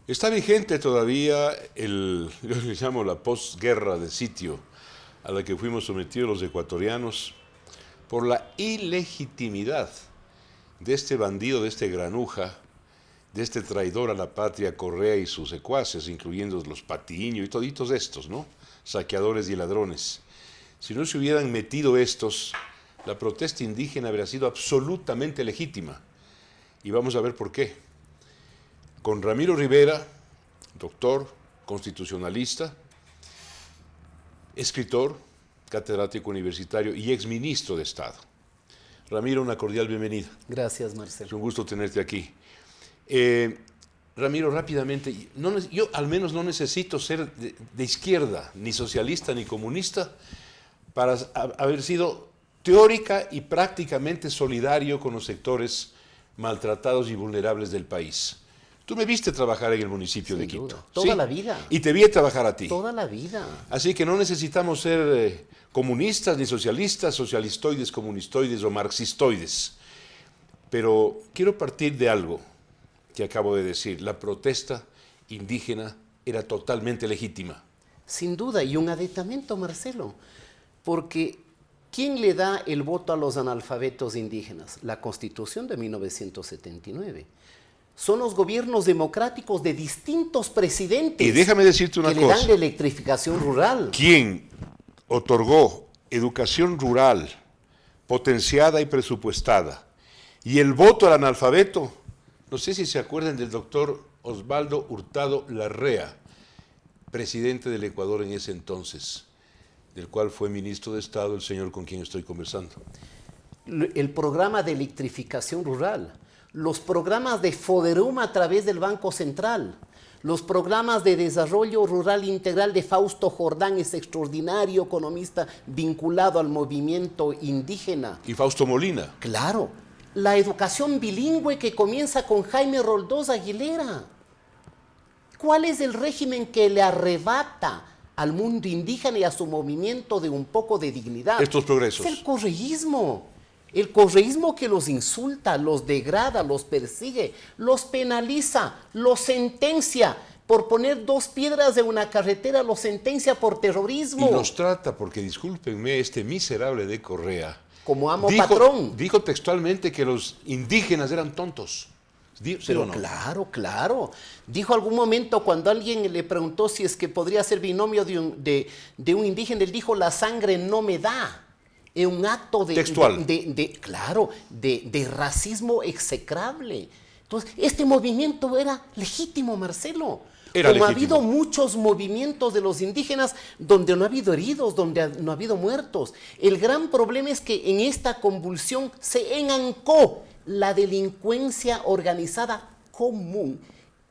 Está vigente todavía yo le llamo la posguerra de sitio a la que fuimos sometidos los ecuatorianos por la ilegitimidad de este bandido, de este granuja, de este traidor a la patria Correa y sus secuaces, incluyendo los Patiño y toditos estos, ¿no? Saqueadores y ladrones. Si no se hubieran metido estos, la protesta indígena habría sido absolutamente legítima. Y vamos a ver por qué. Con Ramiro Rivera, doctor, constitucionalista, escritor, catedrático universitario y exministro de Estado. Ramiro, una cordial bienvenida. Gracias, Marcelo. Es un gusto tenerte aquí. Ramiro, rápidamente, yo al menos no necesito ser de izquierda, ni socialista, ni comunista, para haber sido teórica y prácticamente solidario con los sectores maltratados y vulnerables del país. Tú me viste trabajar en el municipio de Quito. Toda la vida. Y te vi trabajar a ti. Toda la vida. Así que no necesitamos ser comunistas ni socialistas, socialistoides, comunistoides o marxistoides. Pero quiero partir de algo que acabo de decir. La protesta indígena era totalmente legítima. Sin duda, y un aditamento, Marcelo, porque ¿quién le da el voto a los analfabetos indígenas? La Constitución de 1979. Son los gobiernos democráticos de distintos presidentes. Y déjame decirte una cosa. Que le dan la electrificación rural. ¿Quién otorgó educación rural potenciada y presupuestada y el voto al analfabeto? No sé si se acuerdan del doctor Osvaldo Hurtado Larrea, presidente del Ecuador en ese entonces, del cual fue ministro de Estado el señor con quien estoy conversando. El programa de electrificación rural, los programas de Foderum a través del Banco Central, los programas de desarrollo rural integral de Fausto Jordán, ese extraordinario economista vinculado al movimiento indígena. Y Fausto Molina. Claro, la educación bilingüe que comienza con Jaime Roldós Aguilera. ¿Cuál es el régimen que le arrebata al mundo indígena y a su movimiento de un poco de dignidad? Estos progresos. Es el correísmo. El correísmo que los insulta, los degrada, los persigue, los penaliza, los sentencia. Por poner 2 piedras de una carretera, los sentencia por terrorismo. Y los trata, porque discúlpenme, este miserable de Correa. Como amo patrón. Dijo textualmente que los indígenas eran tontos. Pero no? Claro. Dijo algún momento cuando alguien le preguntó si es que podría ser binomio de un indígena, él dijo: la sangre no me da. Es un acto textual. de racismo execrable. Entonces, este movimiento era legítimo, Marcelo. Como ha habido muchos movimientos de los indígenas donde no ha habido heridos, donde no ha habido muertos. El gran problema es que en esta convulsión se enancó la delincuencia organizada común,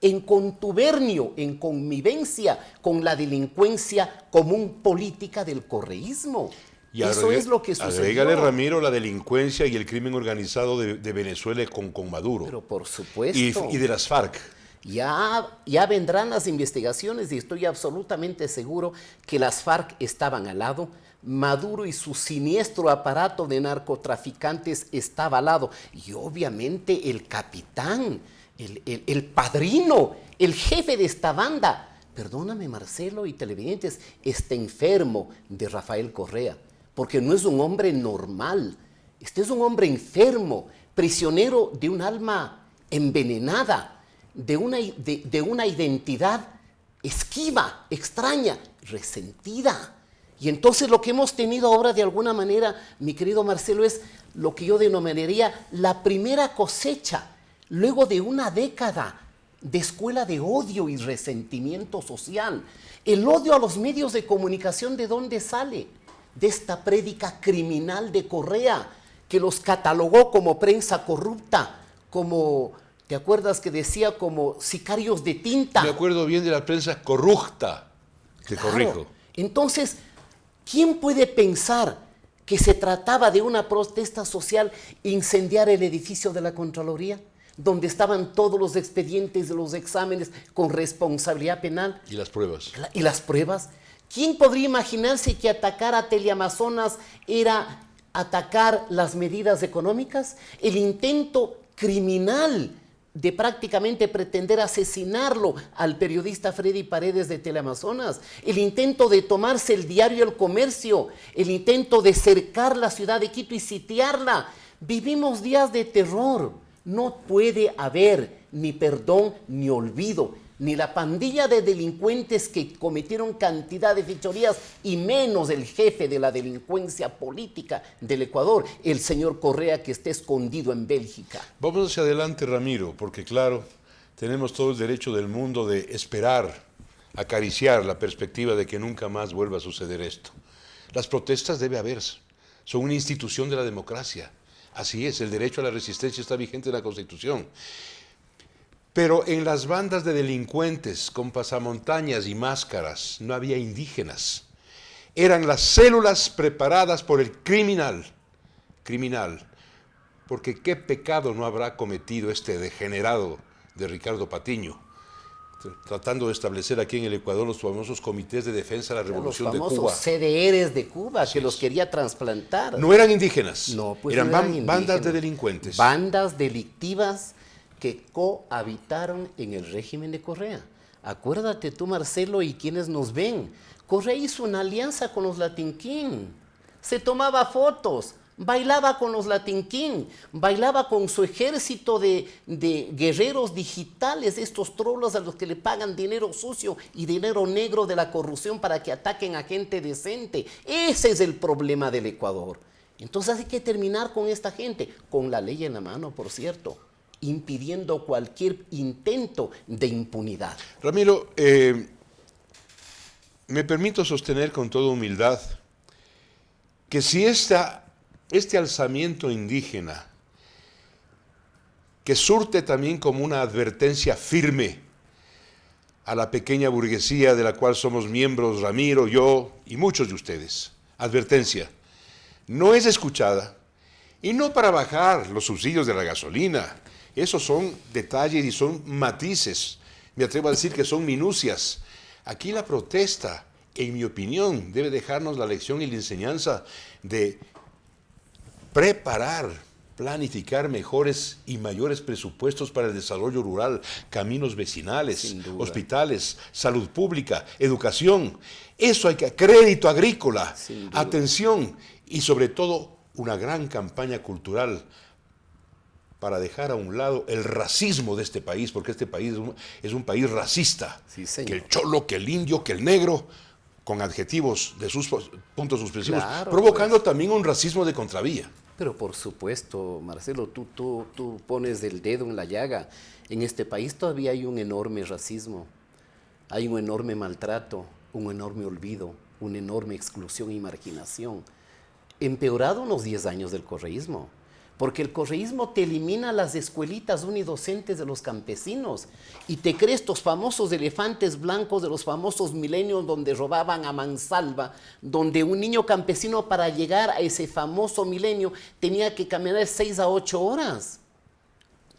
en contubernio, en convivencia con la delincuencia común política del correísmo. Y eso es lo que sucedió. Agrégale, Ramiro, la delincuencia y el crimen organizado de Venezuela con Maduro. Pero por supuesto. Y de las FARC. Ya vendrán las investigaciones y estoy absolutamente seguro que las FARC estaban al lado. Maduro y su siniestro aparato de narcotraficantes estaba al lado. Y obviamente el capitán, el padrino, el jefe de esta banda, perdóname, Marcelo y televidentes, está enfermo, de Rafael Correa. Porque no es un hombre normal. Este es un hombre enfermo, prisionero de un alma envenenada, de una identidad esquiva, extraña, resentida. Y entonces lo que hemos tenido ahora de alguna manera, mi querido Marcelo, es lo que yo denominaría la primera cosecha, luego de una década de escuela de odio y resentimiento social. El odio a los medios de comunicación, ¿de dónde sale? De esta prédica criminal de Correa, que los catalogó como prensa corrupta, como, ¿te acuerdas que decía? Como sicarios de tinta. Me acuerdo bien de la prensa corrupta, te corrijo. Entonces, ¿quién puede pensar que se trataba de una protesta social incendiar el edificio de la Contraloría, donde estaban todos los expedientes de los exámenes con responsabilidad penal? Y las pruebas. ¿Y las pruebas? ¿Quién podría imaginarse que atacar a Teleamazonas era atacar las medidas económicas? El intento criminal de prácticamente pretender asesinarlo al periodista Freddy Paredes de Teleamazonas, el intento de tomarse el diario El Comercio, el intento de cercar la ciudad de Quito y sitiarla. Vivimos días de terror. No puede haber ni perdón ni olvido, ni la pandilla de delincuentes que cometieron cantidad de fechorías, y menos el jefe de la delincuencia política del Ecuador, el señor Correa, que está escondido en Bélgica. Vamos hacia adelante, Ramiro, porque claro, tenemos todo el derecho del mundo de esperar, acariciar la perspectiva de que nunca más vuelva a suceder esto. Las protestas debe haber, son una institución de la democracia. Así es, el derecho a la resistencia está vigente en la Constitución. Pero en las bandas de delincuentes con pasamontañas y máscaras no había indígenas. Eran las células preparadas por el criminal. Porque qué pecado no habrá cometido este degenerado de Ricardo Patiño, tratando de establecer aquí en el Ecuador los famosos comités de defensa de la Revolución de Cuba. Los famosos CDRs de Cuba, que los quería trasplantar. No eran indígenas, no, pues eran, no eran indígenas. Bandas de delincuentes. Bandas delictivas que cohabitaron en el régimen de Correa. Acuérdate tú, Marcelo, y quienes nos ven, Correa hizo una alianza con los Latinquín, se tomaba fotos, bailaba con los Latinquín, bailaba con su ejército de guerreros digitales, estos trolos a los que le pagan dinero sucio y dinero negro de la corrupción para que ataquen a gente decente. Ese es el problema del Ecuador. Entonces hay que terminar con esta gente, con la ley en la mano, por cierto, impidiendo cualquier intento de impunidad. Ramiro, me permito sostener con toda humildad que si este alzamiento indígena, que surte también como una advertencia firme a la pequeña burguesía de la cual somos miembros, Ramiro, yo y muchos de ustedes, advertencia, no es escuchada, y no para bajar los subsidios de la gasolina. Esos son detalles y son matices. Me atrevo a decir que son minucias. Aquí la protesta, en mi opinión, debe dejarnos la lección y la enseñanza de preparar, planificar mejores y mayores presupuestos para el desarrollo rural, caminos vecinales, hospitales, salud pública, educación. Eso hay que, crédito agrícola, atención y sobre todo una gran campaña cultural para dejar a un lado el racismo de este país, porque este país es un país racista. Sí, señor. Que el cholo, que el indio, que el negro, con adjetivos de sus puntos suspensivos, claro, provocando también un racismo de contravía. Pero por supuesto, Marcelo, tú pones el dedo en la llaga. En este país todavía hay un enorme racismo, hay un enorme maltrato, un enorme olvido, una enorme exclusión y marginación. Empeorado unos 10 años del correísmo. Porque el correísmo te elimina las escuelitas unidocentes de los campesinos y te crea estos famosos elefantes blancos de los famosos milenios donde robaban a mansalva, donde un niño campesino para llegar a ese famoso milenio tenía que caminar 6 a 8 horas.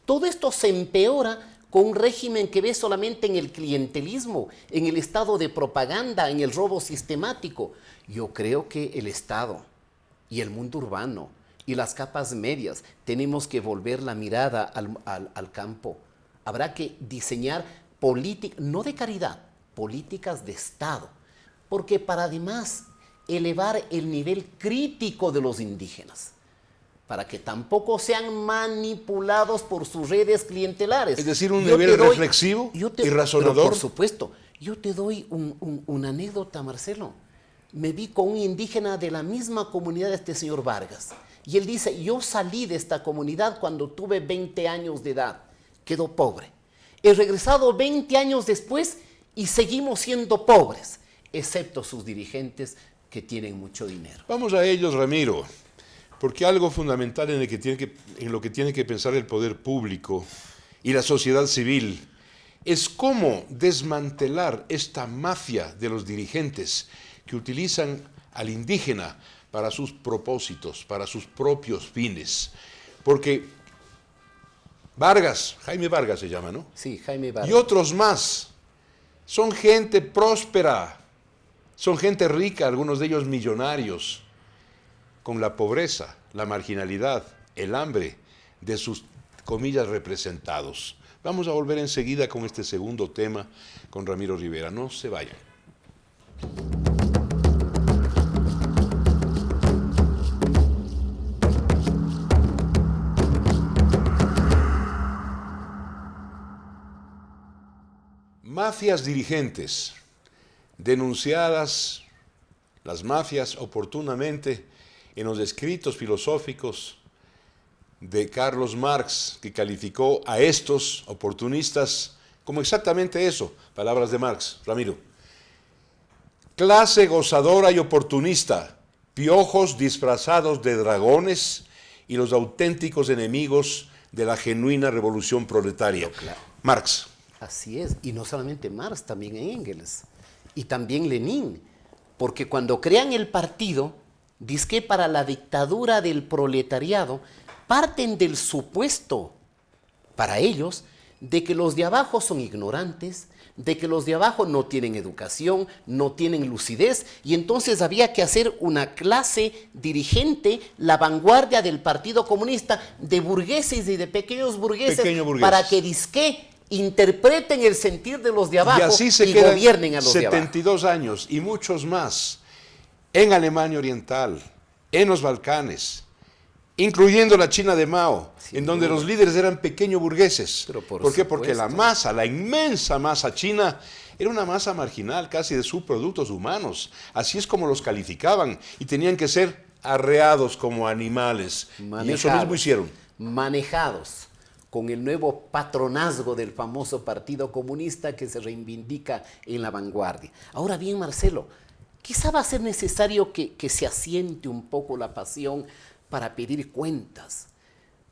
Todo esto se empeora con un régimen que ve solamente en el clientelismo, en el estado de propaganda, en el robo sistemático. Yo creo que el Estado y el mundo urbano y las capas medias, tenemos que volver la mirada al campo. Habrá que diseñar políticas, no de caridad, políticas de Estado, porque para además elevar el nivel crítico de los indígenas, para que tampoco sean manipulados por sus redes clientelares. Es decir, un nivel reflexivo y razonador. Por supuesto, yo te doy una anécdota, Marcelo. Me vi con un indígena de la misma comunidad de este señor Vargas. Y él dice, yo salí de esta comunidad cuando tuve 20 años de edad. Quedó pobre. He regresado 20 años después y seguimos siendo pobres, excepto sus dirigentes que tienen mucho dinero. Vamos a ellos, Ramiro, porque algo fundamental en lo que tiene que pensar el poder público y la sociedad civil es cómo desmantelar esta mafia de los dirigentes que utilizan al indígena para sus propósitos, para sus propios fines. Porque Vargas, Jaime Vargas se llama, ¿no? Sí, Jaime Vargas. Y otros más, son gente próspera, son gente rica, algunos de ellos millonarios, con la pobreza, la marginalidad, el hambre de sus, comillas, representados. Vamos a volver enseguida con este segundo tema con Ramiro Rivera. No se vayan. Mafias dirigentes, denunciadas las mafias oportunamente en los escritos filosóficos de Carlos Marx, que calificó a estos oportunistas como exactamente eso, palabras de Marx. Ramiro: clase gozadora y oportunista, piojos disfrazados de dragones y los auténticos enemigos de la genuina revolución proletaria. Claro. Marx. Así es, y no solamente Marx, también Engels y también Lenin, porque cuando crean el partido, dizque para la dictadura del proletariado, parten del supuesto, para ellos, de que los de abajo son ignorantes, de que los de abajo no tienen educación, no tienen lucidez, y entonces había que hacer una clase dirigente, la vanguardia del Partido Comunista, de burgueses y de pequeños burgueses, para que dizque interpreten el sentir de los de abajo y así se y quedan gobiernen a los de abajo. 72 años y muchos más en Alemania Oriental, en los Balcanes, incluyendo la China de Mao, en donde los líderes eran pequeños burgueses. ¿Por qué? Porque la masa, la inmensa masa china, era una masa marginal casi de subproductos humanos. Así es como los calificaban y tenían que ser arreados como animales. Y eso mismo hicieron. Manejados con el nuevo patronazgo del famoso Partido Comunista que se reivindica en la vanguardia. Ahora bien, Marcelo, quizá va a ser necesario que se asiente un poco la pasión para pedir cuentas,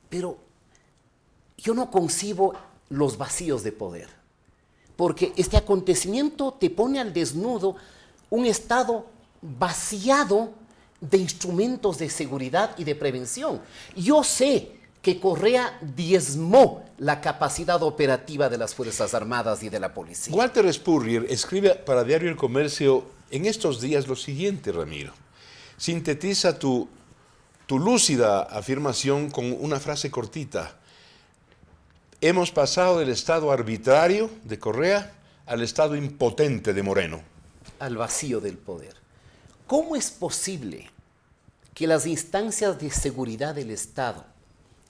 pero yo no concibo los vacíos de poder, porque este acontecimiento te pone al desnudo un Estado vaciado de instrumentos de seguridad y de prevención. Yo sé que Correa diezmó la capacidad operativa de las Fuerzas Armadas y de la policía. Walter Spurrier escribe para Diario El Comercio en estos días lo siguiente, Ramiro. Sintetiza tu lúcida afirmación con una frase cortita. Hemos pasado del estado arbitrario de Correa al estado impotente de Moreno. Al vacío del poder. ¿Cómo es posible que las instancias de seguridad del Estado,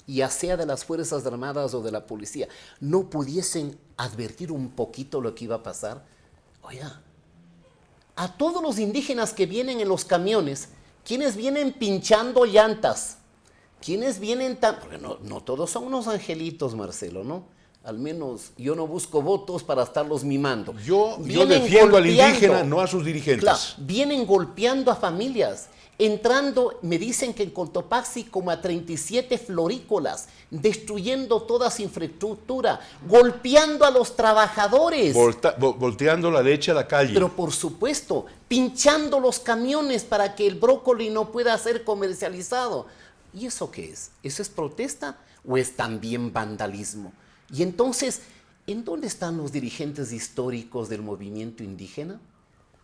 ya sea de las Fuerzas Armadas o de la policía, no pudiesen advertir un poquito lo que iba a pasar? Oiga, a todos los indígenas que vienen en los camiones, ¿quiénes vienen pinchando llantas? ¿Quiénes vienen porque no todos son unos angelitos, Marcelo, ¿no? Al menos yo no busco votos para estarlos mimando. Yo defiendo al indígena, no a sus dirigentes. Claro, vienen golpeando a familias. Entrando, me dicen que en Cotopaxi como a 37 florícolas, destruyendo toda su infraestructura, golpeando a los trabajadores. Volteando la leche a la calle. Pero por supuesto, pinchando los camiones para que el brócoli no pueda ser comercializado. ¿Y eso qué es? ¿Eso es protesta o es también vandalismo? Y entonces, ¿en dónde están los dirigentes históricos del movimiento indígena?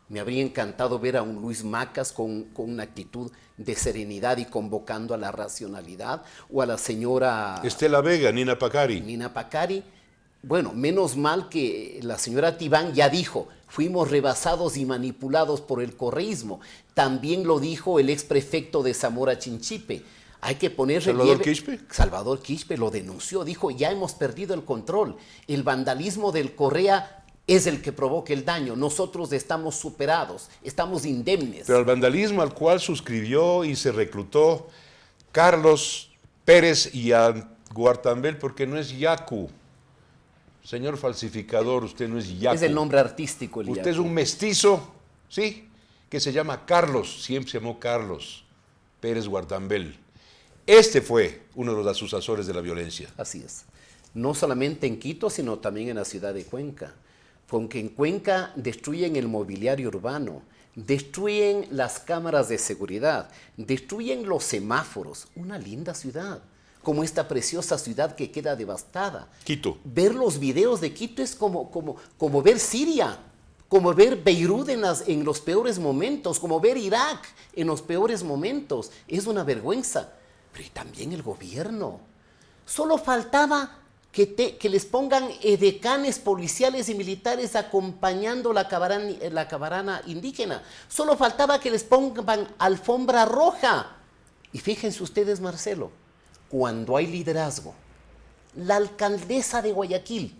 Me habría encantado ver a un Luis Macas con una actitud de serenidad y convocando a la racionalidad, o a la señora Estela Vega, Nina Pacari. Nina Pacari. Bueno, menos mal que la señora Tibán ya dijo, fuimos rebasados y manipulados por el correísmo. También lo dijo el exprefecto de Zamora Chinchipe. Hay que poner ¿Salvador Quispe? Salvador Quispe lo denunció, dijo, ya hemos perdido el control. El vandalismo del Correa es el que provoca el daño. Nosotros estamos superados, estamos indemnes. Pero el vandalismo al cual suscribió y se reclutó Carlos Pérez y a Guartambel, porque no es Yacu. Señor falsificador, usted no es Yacu. Es el nombre artístico. Usted es un mestizo, ¿sí? Que se llama Carlos, siempre se llamó Carlos Pérez Guartambel. Este fue uno de los asusasores de la violencia. Así es. No solamente en Quito, sino también en la ciudad de Cuenca. Porque en Cuenca destruyen el mobiliario urbano, destruyen las cámaras de seguridad, destruyen los semáforos. Una linda ciudad, como esta preciosa ciudad que queda devastada. Quito. Ver los videos de Quito es como ver Siria, como ver Beirut en los peores momentos, como ver Irak en los peores momentos. Es una vergüenza. Pero y también el gobierno. Solo faltaba que les pongan edecanes policiales y militares acompañando la caravana indígena. Solo faltaba que les pongan alfombra roja. Y fíjense ustedes, Marcelo, cuando hay liderazgo, la alcaldesa de Guayaquil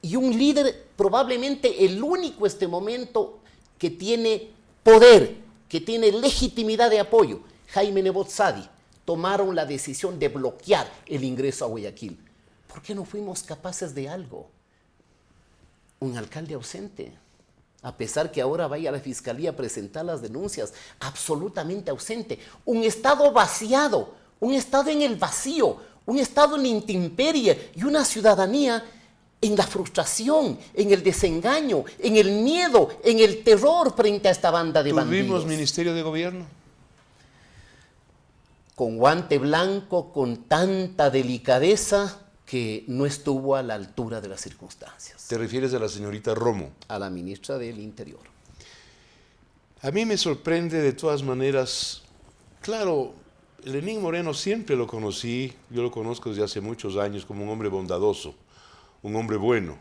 y un líder, probablemente el único este momento que tiene poder, que tiene legitimidad de apoyo, Jaime Nebot Sadi, tomaron la decisión de bloquear el ingreso a Guayaquil. ¿Por qué no fuimos capaces de algo? Un alcalde ausente, a pesar que ahora vaya a la fiscalía a presentar las denuncias, absolutamente ausente. Un Estado vaciado, un Estado en el vacío, un Estado en la intemperie y una ciudadanía en la frustración, en el desengaño, en el miedo, en el terror frente a esta banda de bandidos. ¿Tuvimos Ministerio de Gobierno? Con guante blanco, con tanta delicadeza que no estuvo a la altura de las circunstancias. ¿Te refieres a la señorita Romo? A la ministra del Interior. A mí me sorprende de todas maneras, claro, Lenín Moreno siempre lo conocí, yo lo conozco desde hace muchos años como un hombre bondadoso, un hombre bueno,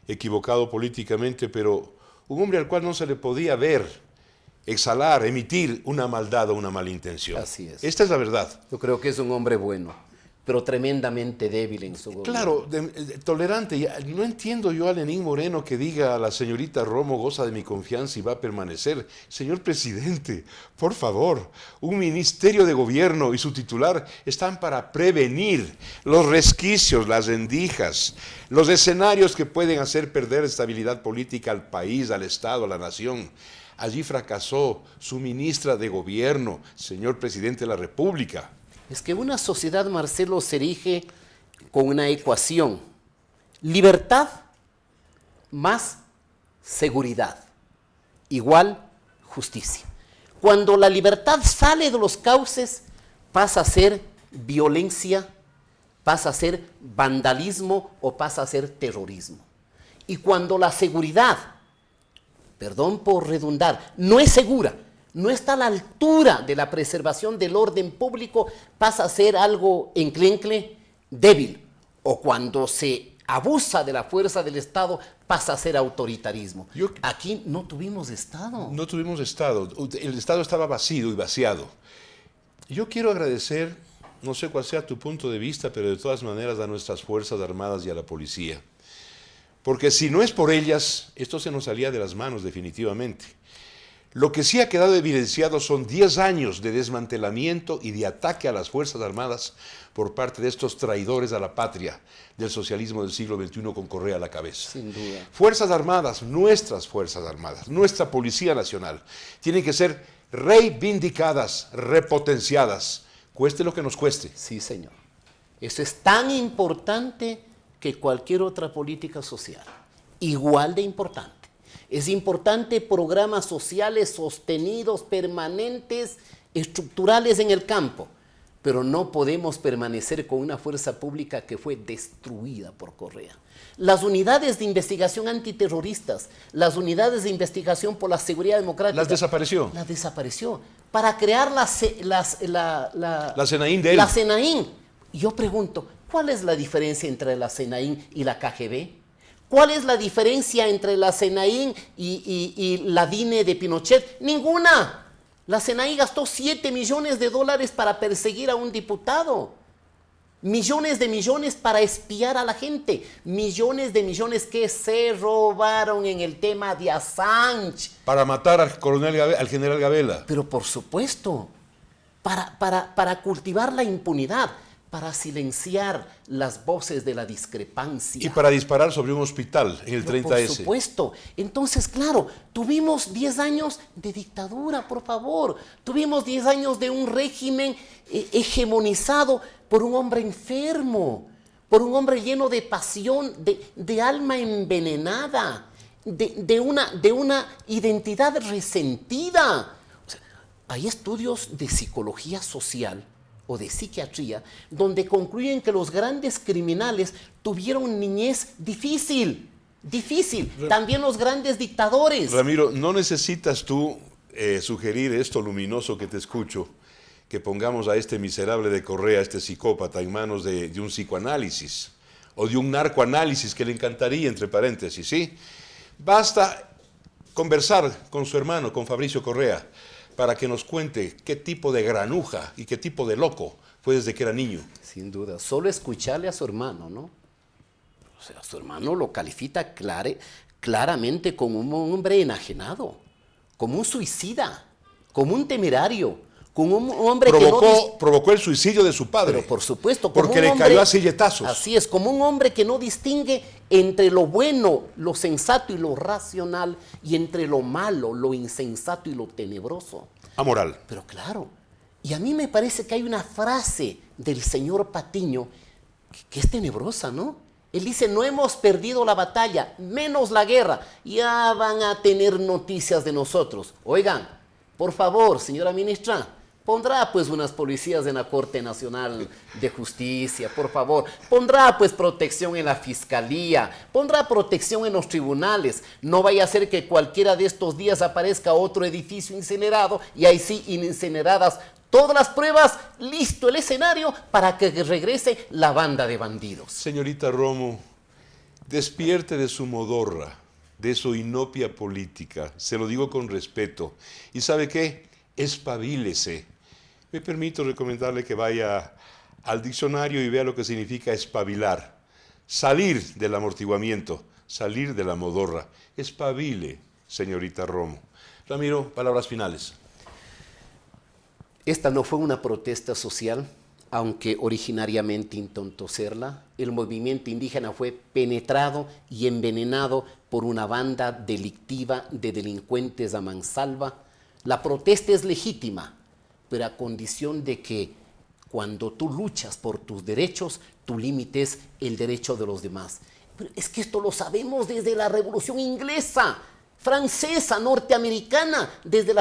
equivocado políticamente, pero un hombre al cual no se le podía ver, exhalar, emitir una maldad o una mala intención. Así es. Esta es la verdad. Yo creo que es un hombre bueno, pero tremendamente débil en su gobierno. Claro, tolerante. No entiendo yo a Lenín Moreno que diga a la señorita Romo goza de mi confianza y va a permanecer. Señor presidente, por favor, un ministerio de gobierno y su titular están para prevenir los resquicios, las rendijas, los escenarios que pueden hacer perder estabilidad política al país, al Estado, a la nación. Allí fracasó su ministra de gobierno, señor presidente de la República. Es que una sociedad, Marcelo, se erige con una ecuación: libertad más seguridad igual justicia. Cuando la libertad sale de los cauces, pasa a ser violencia, pasa a ser vandalismo o pasa a ser terrorismo. Y cuando la seguridad, perdón por redundar, no es segura, no está a la altura de la preservación del orden público, pasa a ser algo enclencle, débil. O cuando se abusa de la fuerza del Estado, pasa a ser autoritarismo. Aquí no tuvimos Estado. No tuvimos Estado. El Estado estaba vacío y vaciado. Yo quiero agradecer, no sé cuál sea tu punto de vista, pero de todas maneras a nuestras Fuerzas Armadas y a la policía. Porque si no es por ellas, esto se nos salía de las manos definitivamente. Lo que sí ha quedado evidenciado son 10 años de desmantelamiento y de ataque a las Fuerzas Armadas por parte de estos traidores a la patria del socialismo del siglo XXI con Correa a la cabeza. Sin duda. Fuerzas Armadas, nuestras Fuerzas Armadas, nuestra Policía Nacional, tienen que ser reivindicadas, repotenciadas, cueste lo que nos cueste. Sí, señor. Eso es tan importante que cualquier otra política social. Igual de importante. Es importante programas sociales sostenidos, permanentes, estructurales en el campo, pero no podemos permanecer con una fuerza pública que fue destruida por Correa. Las unidades de investigación antiterroristas, las unidades de investigación por la seguridad democrática. Las desapareció. Las desapareció. Para crear la SENAIN de él. La SENAIN. Yo pregunto, ¿cuál es la diferencia entre la SENAIN y la KGB? ¿Cuál es la diferencia entre la SENAIN y la DINE de Pinochet? Ninguna. La SENAIN gastó $7 millones para perseguir a un diputado. Millones de millones para espiar a la gente. Millones de millones que se robaron en el tema de Assange. Para matar al general Gabela. Pero por supuesto, para cultivar la impunidad, para silenciar las voces de la discrepancia. Y para disparar sobre un hospital en el 30S. Por supuesto. Entonces, claro, tuvimos 10 años de dictadura, por favor. Tuvimos 10 años de un régimen hegemonizado por un hombre enfermo, por un hombre lleno de pasión, de alma envenenada, de una identidad resentida. O sea, hay estudios de psicología social o de psiquiatría, donde concluyen que los grandes criminales tuvieron niñez difícil. También los grandes dictadores. Ramiro, no necesitas tú sugerir esto luminoso que te escucho, que pongamos a este miserable de Correa, este psicópata, en manos de un psicoanálisis. o de un narcoanálisis que le encantaría, entre paréntesis, ¿sí? Basta conversar con su hermano, con Fabricio Correa, para que nos cuente qué tipo de granuja y qué tipo de loco fue desde que era niño. Sin duda, solo escucharle a su hermano, ¿no? O sea, su hermano lo califica claramente como un hombre enajenado, como un suicida, como un temerario, como un hombre Provocó el suicidio de su padre. Pero por supuesto, como porque un le hombre, cayó a silletazos. Así es, como un hombre que no distingue entre lo bueno, lo sensato y lo racional, y entre lo malo, lo insensato y lo tenebroso. Amoral. Pero claro, y a mí me parece que hay una frase del señor Patiño que es tenebrosa, ¿no? Él dice, no hemos perdido la batalla, menos la guerra. Ya van a tener noticias de nosotros. Oigan, por favor, señora ministra, pondrá pues unas policías en la Corte Nacional de Justicia, por favor. Pondrá pues protección en la Fiscalía, pondrá protección en los tribunales. No vaya a ser que cualquiera de estos días aparezca otro edificio incinerado y ahí sí incineradas todas las pruebas, listo el escenario para que regrese la banda de bandidos. Señorita Romo, despierte de su modorra, de su inopia política. Se lo digo con respeto. ¿Y sabe qué? Espabilese. Me permito recomendarle que vaya al diccionario y vea lo que significa espabilar. Salir del amortiguamiento, salir de la modorra. Espabile, señorita Romo. Ramiro, palabras finales. Esta no fue una protesta social, aunque originariamente intentó serla. El movimiento indígena fue penetrado y envenenado por una banda delictiva de delincuentes a mansalva. La protesta es legítima, pero a condición de que cuando tú luchas por tus derechos, tu límite es el derecho de los demás. Pero es que esto lo sabemos desde la Revolución Inglesa, francesa, norteamericana, desde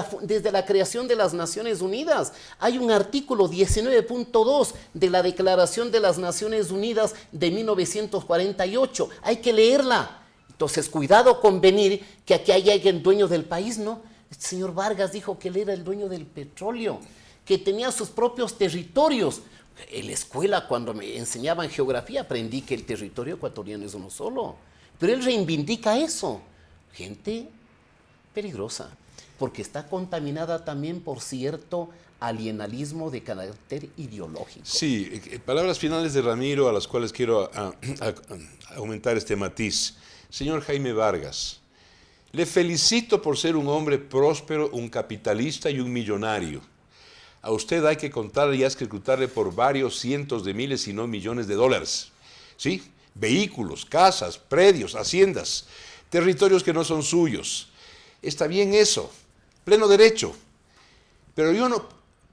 la creación de las Naciones Unidas. Hay un artículo 19.2 de la Declaración de las Naciones Unidas de 1948. Hay que leerla. Entonces, cuidado con venir que aquí hay alguien dueño del país, ¿no? El señor Vargas dijo que él era el dueño del petróleo, que tenía sus propios territorios. En la escuela, cuando me enseñaban geografía, aprendí que el territorio ecuatoriano es uno solo. Pero él reivindica eso. Gente peligrosa, porque está contaminada también por cierto alienalismo de carácter ideológico. Sí, palabras finales de Ramiro a las cuales quiero aumentar este matiz. Señor Jaime Vargas, le felicito por ser un hombre próspero, un capitalista y un millonario. A usted hay que contarle y escrutarle por varios cientos de miles, si no millones de dólares. ¿Sí? Vehículos, casas, predios, haciendas, territorios que no son suyos. Está bien eso, pleno derecho. Pero yo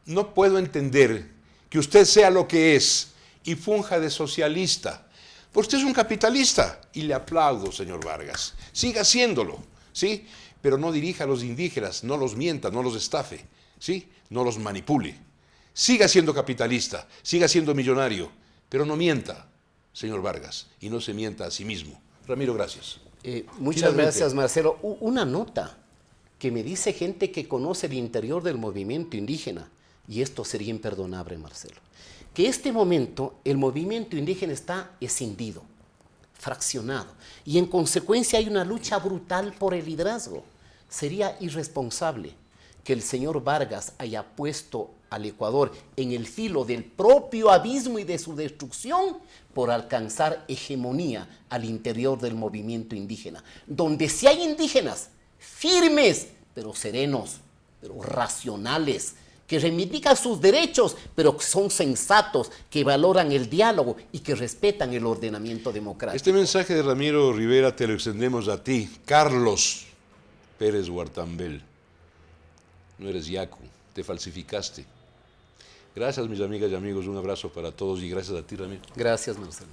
no puedo entender que usted sea lo que es y funja de socialista. Porque usted es un capitalista y le aplaudo, señor Vargas. Siga haciéndolo, ¿sí? Pero no dirija a los indígenas, no los mienta, no los estafe, ¿sí? No los manipule. Siga siendo capitalista, siga siendo millonario, pero no mienta, señor Vargas, y no se mienta a sí mismo. Ramiro, gracias. Muchas gracias, Marcelo. Una nota que me dice gente que conoce el interior del movimiento indígena, y esto sería imperdonable, Marcelo, que este momento el movimiento indígena está escindido, fraccionado, y en consecuencia hay una lucha brutal por el liderazgo. Sería irresponsable que el señor Vargas haya puesto al Ecuador en el filo del propio abismo y de su destrucción por alcanzar hegemonía al interior del movimiento indígena, donde sí hay indígenas firmes, pero serenos, pero racionales, que reivindican sus derechos, pero que son sensatos, que valoran el diálogo y que respetan el ordenamiento democrático. Este mensaje de Ramiro Rivera te lo extendemos a ti, Carlos Pérez Huartambel. No eres yacu, te falsificaste. Gracias, mis amigas y amigos, un abrazo para todos y gracias a ti, Ramiro. Gracias, Marcelo.